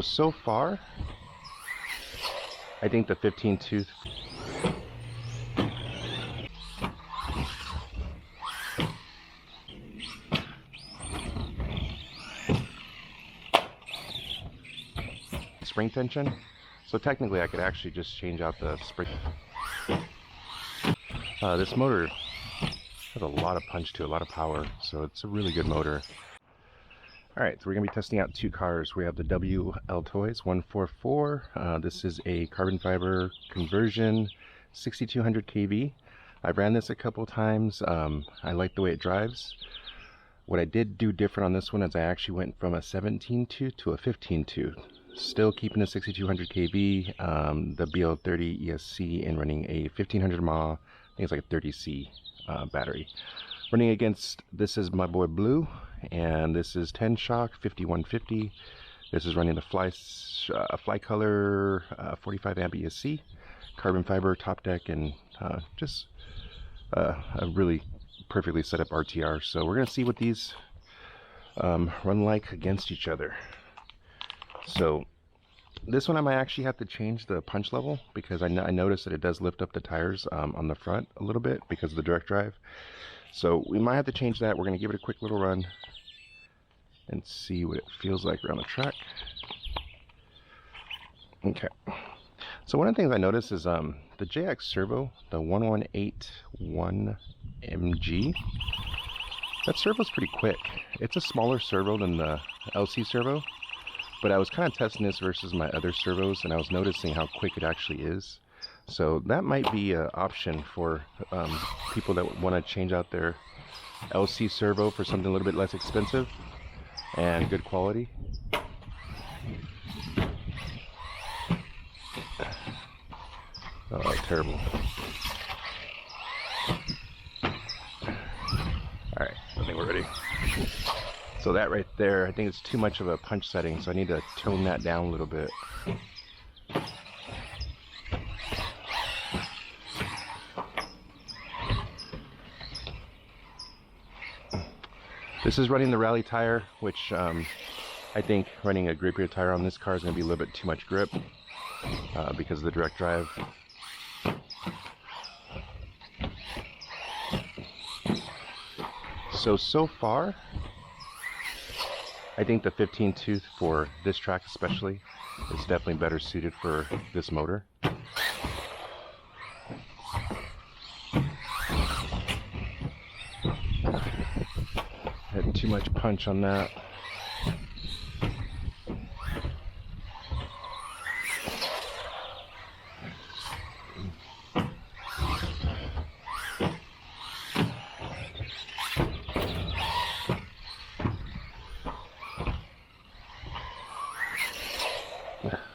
So far, I think the 15 tooth spring tension. So technically I could actually just change out the spring. This motor has a lot of punch to it, a lot of power, so it's a really good motor. Alright, so we're going to be testing out two cars. We have the WL Toys 144. This is a carbon fiber conversion 6200 kV. I've ran this a couple times. I like the way it drives. What I did do different on this one is I actually went from a 17 tooth to a 15 tooth. Still keeping the 6200 kV, the BL30 ESC, and running a 1500 mAh, I think it's like a 30C battery. Running against, this is my boy Blue, and this is 10 shock 5150. This is running the Fly Color 45 amp ESC, carbon fiber top deck, and just a really perfectly set up RTR. So we're gonna see what these run like against each other. So this one I might actually have to change the punch level, because I noticed that it does lift up the tires on the front a little bit because of the direct drive. So we might have to change that. We're going to give it a quick little run and see what it feels like around the track. Okay. So one of the things I noticed is the JX Servo, the 1181 MG, that servo's pretty quick. It's a smaller servo than the LC servo, but I was kind of testing this versus my other servos, and I was noticing how quick it actually is. So that might be an option for people that want to change out their LC servo for something a little bit less expensive and good quality. Oh, terrible. Alright, I think we're ready. So that right there, I think it's too much of a punch setting, so I need to tone that down a little bit. This is running the rally tire, which I think running a grippier tire on this car is going to be a little bit too much grip because of the direct drive. So far, I think the 15 tooth for this track especially is definitely better suited for this motor. Had too much punch on that.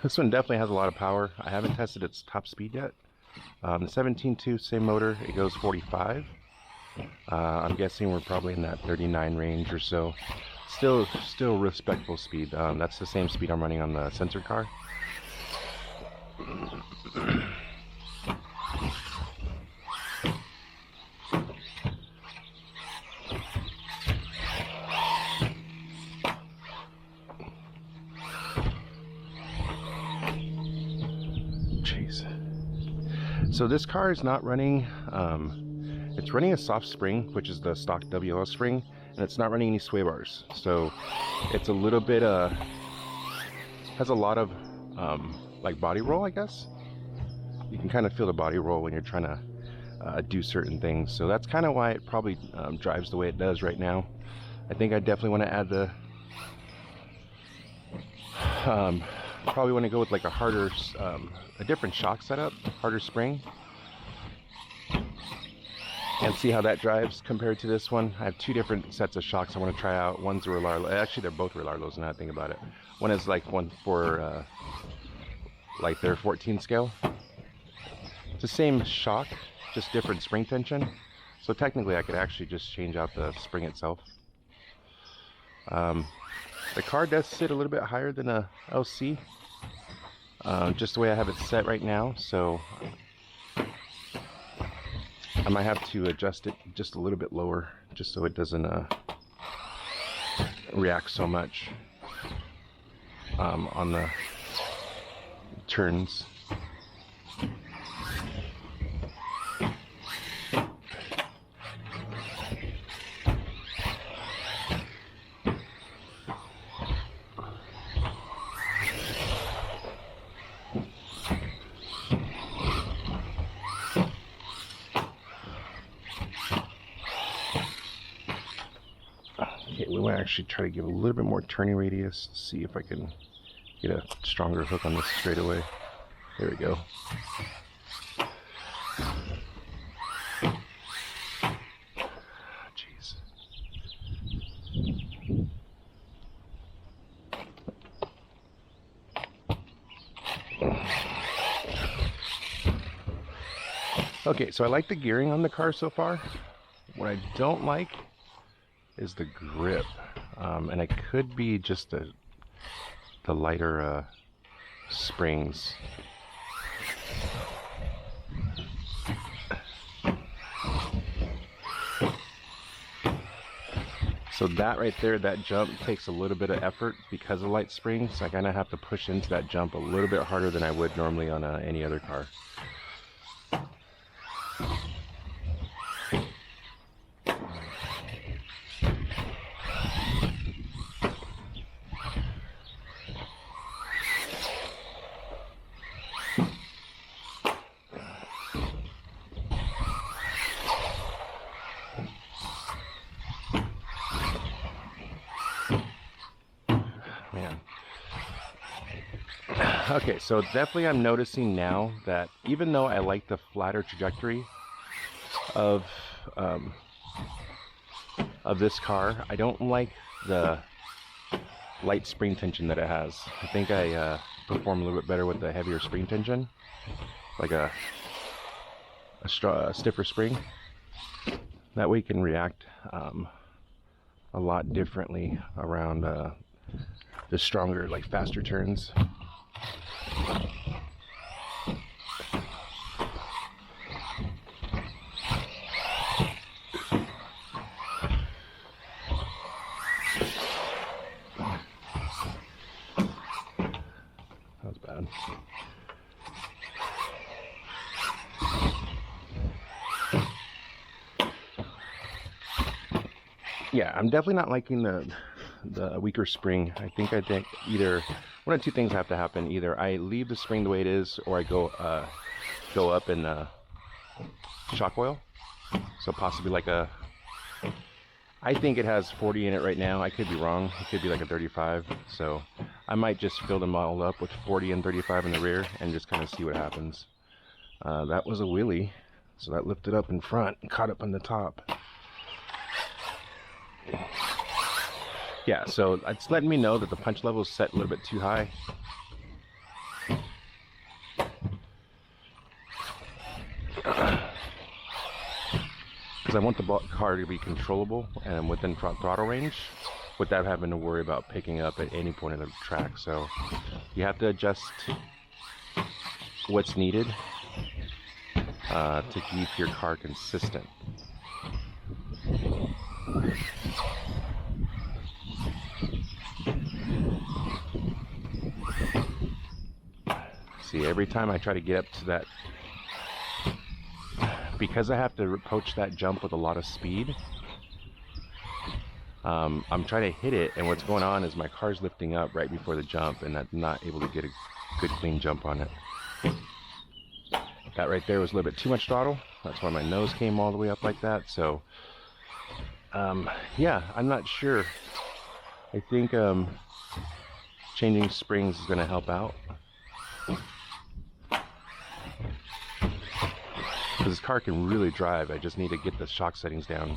This one definitely has a lot of power. I haven't tested its top speed yet. The 17.2, same motor, it goes 45. I'm guessing we're probably in that 39 range or so. Still respectable speed. That's the same speed I'm running on the sensor car. So this car is not running, it's running a soft spring, which is the stock WL spring, and it's not running any sway bars. So it's a little bit, has a lot of like body roll, I guess. You can kind of feel the body roll when you're trying to do certain things. So that's kind of why it probably drives the way it does right now. I think I definitely want to add the, probably want to go with like a harder, a different shock setup, harder spring, and see how that drives compared to this one. I have two different sets of shocks I want to try out. One's a Relarlo, actually they're both Relarlos now I think about it. One is like one for like their 14 scale. It's the same shock, just different spring tension. So technically I could actually just change out the spring itself. The car does sit a little bit higher than a LC, just the way I have it set right now, so I might have to adjust it just a little bit lower, just so it doesn't react so much. on the turns. Okay, we want to actually try to give a little bit more turning radius, see if I can get a stronger hook on this straightaway. There we go. Jeez. Okay, so I like the gearing on the car so far. What I don't like is the grip, and it could be just the lighter springs. So that right there, that jump takes a little bit of effort because of light springs. So I kind of have to push into that jump a little bit harder than I would normally on any other car. Man. Okay, so definitely I'm noticing now that even though I like the flatter trajectory of this car, I don't like the light spring tension that it has. I think I perform a little bit better with the heavier spring tension, like a stiffer spring. That way you can react a lot differently around the stronger, like faster turns. That was bad. Yeah, I'm definitely not liking the weaker spring. I think either one of two things have to happen. Either I leave the spring the way it is, or I go up in shock oil. So possibly like I think it has 40 in it right now. I could be wrong. It could be like a 35. So I might just fill them all up with 40 and 35 in the rear and just kind of see what happens. That was a wheelie, so that lifted up in front and caught up on the top. Yeah, so it's letting me know that the punch level is set a little bit too high. Because I want the car to be controllable and within throttle range without having to worry about picking up at any point of the track. So you have to adjust what's needed to keep your car consistent. See, every time I try to get up to that, because I have to approach that jump with a lot of speed, I'm trying to hit it, and what's going on is my car's lifting up right before the jump, and I'm not able to get a good clean jump on it. That right there was a little bit too much throttle. That's why my nose came all the way up like that. So yeah, I'm not sure. I think changing springs is going to help out. Because this car can really drive. I just need to get the shock settings down.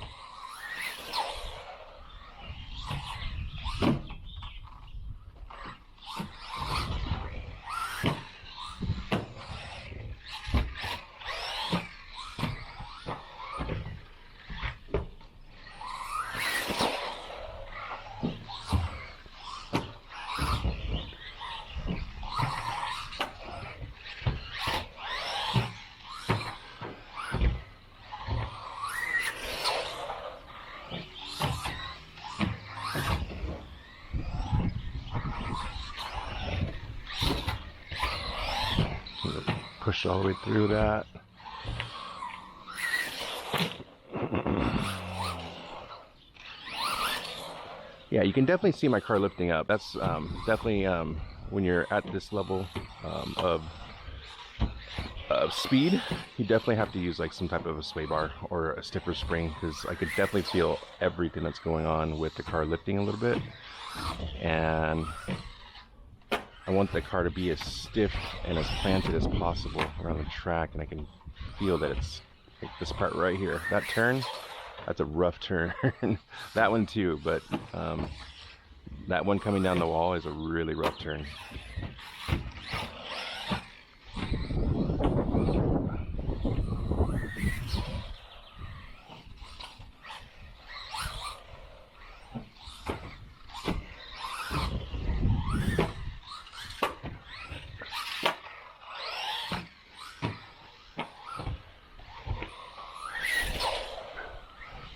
push all the way through that. Yeah, you can definitely see my car lifting up. That's definitely when you're at this level of speed, you definitely have to use like some type of a sway bar or a stiffer spring, because I could definitely feel everything that's going on with the car lifting a little bit. And I want the car to be as stiff and as planted as possible around the track, and I can feel that it's like this part right here. That turn, that's a rough turn. That one too, but that one coming down the wall is a really rough turn.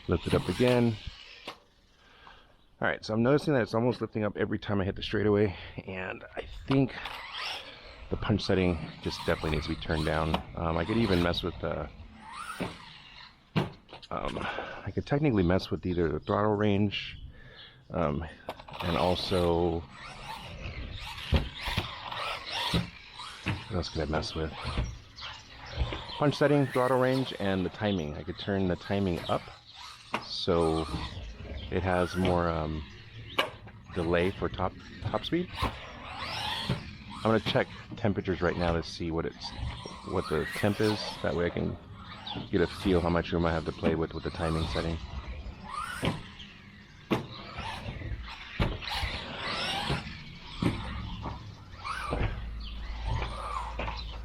Lift it up again. All right, so I'm noticing that it's almost lifting up every time I hit the straightaway, and I think the punch setting just definitely needs to be turned down. I could even mess with the I could technically mess with either the throttle range and also what else could I mess with? Punch setting, throttle range, and the timing. I could turn the timing up so it has more delay for top speed. I'm gonna check temperatures right now to see what the temp is. That way I can get a feel how much room I have to play with the timing setting.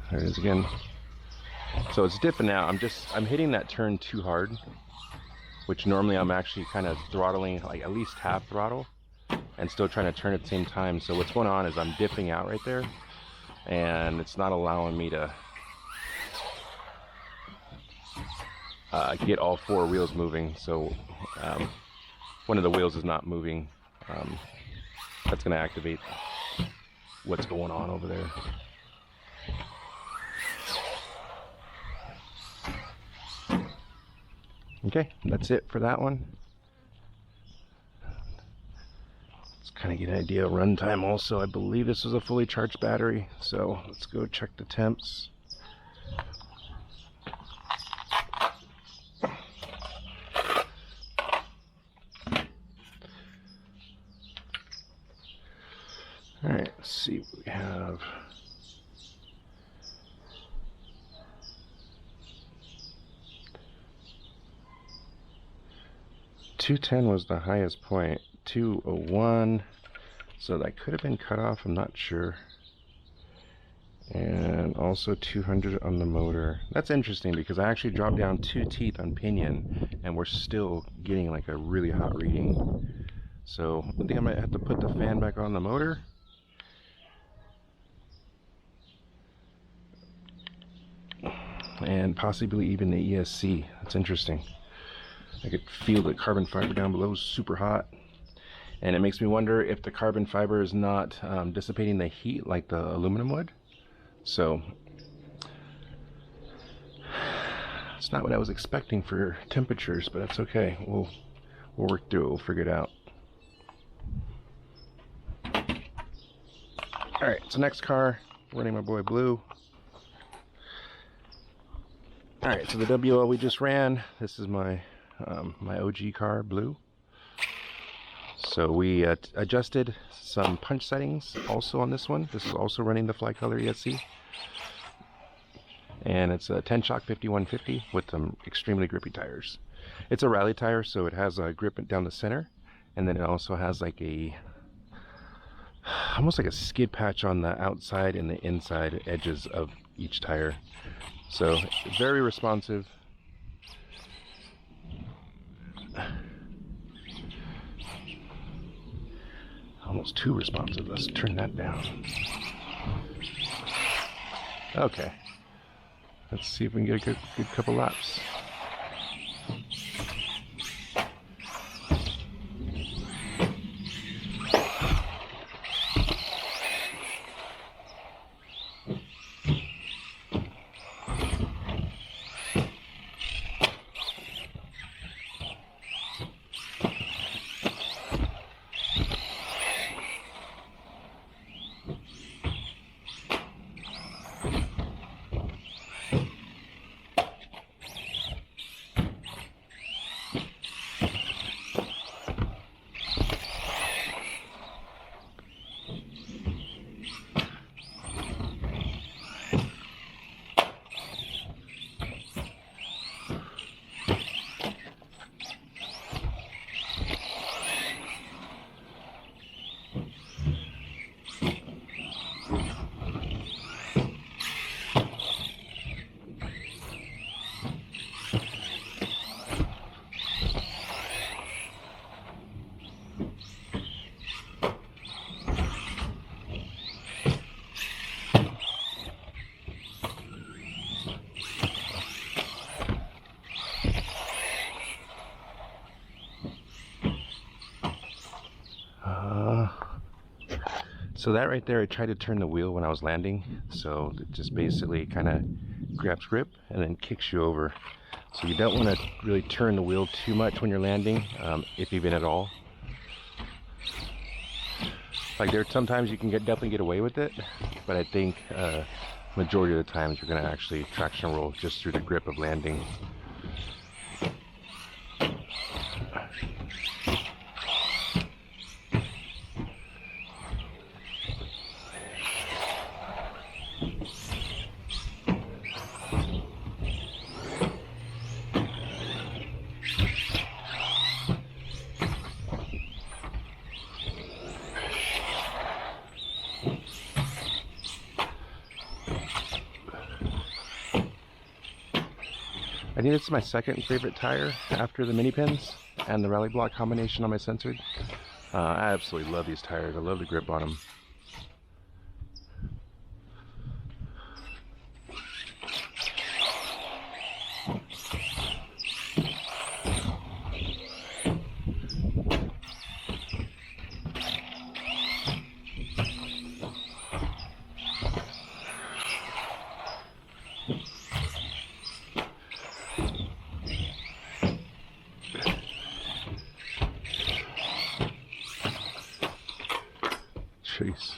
There it is again. So it's dipping out. I'm hitting that turn too hard, which normally I'm actually kind of throttling like at least half throttle and still trying to turn at the same time. So what's going on is I'm dipping out right there, and it's not allowing me to get all four wheels moving. So one of the wheels is not moving. That's going to activate what's going on over there. Okay, that's it for that one. Let's kind of get an idea of runtime also. I believe this was a fully charged battery, so let's go check the temps. Alright, let's see what we have. 210 was the highest point. 201, so that could have been cut off, I'm not sure. And also 200 on the motor. That's interesting because I actually dropped down 2 teeth on pinion and we're still getting like a really hot reading. So I think I might have to put the fan back on the motor. And possibly even the ESC. That's interesting. I could feel the carbon fiber down below is super hot. And it makes me wonder if the carbon fiber is not dissipating the heat like the aluminum would. So it's not what I was expecting for temperatures, but that's okay. We'll work through it. We'll figure it out. All right, so next car, running my boy Blue. All right, so the WL we just ran. This is my my OG car, Blue. So we adjusted some punch settings also on this one. This is also running the Fly Color ESC. And it's a 10 shock 5150 with some extremely grippy tires. It's a rally tire, so it has a grip down the center, and then it also has like a almost like a skid patch on the outside and the inside edges of each tire. So very responsive. Almost too responsive. Let's turn that down. Okay. Let's see if we can get a good couple laps. So that right there, I tried to turn the wheel when I was landing. So it just basically kind of grabs grip and then kicks you over. So you don't want to really turn the wheel too much when you're landing, if even at all. Like sometimes you can definitely get away with it, but I think majority of the times you're going to actually traction roll just through the grip of landing. I think it's my second favorite tire after the mini pins and the rally block combination on my censored. I absolutely love these tires. I love the grip on them. Jeez.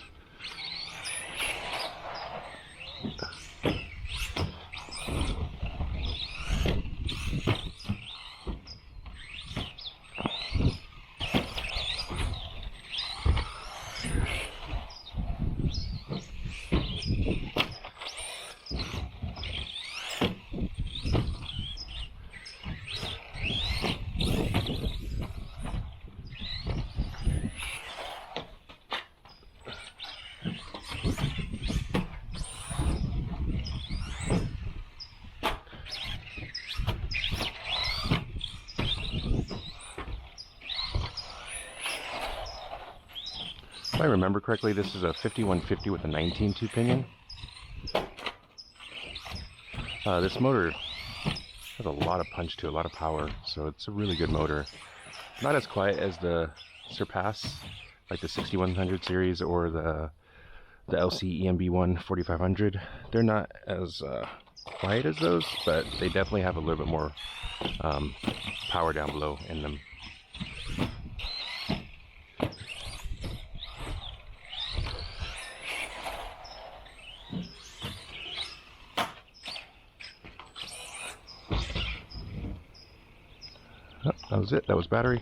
If I remember correctly, this is a 5150 with a 19-2 pinion. This motor has a lot of punch to it, a lot of power, so it's a really good motor. Not as quiet as the Surpass, like the 6100 series or the LC EMB1 4500. They're not as quiet as those, but they definitely have a little bit more power down below in them. Oh, that was it. That was battery.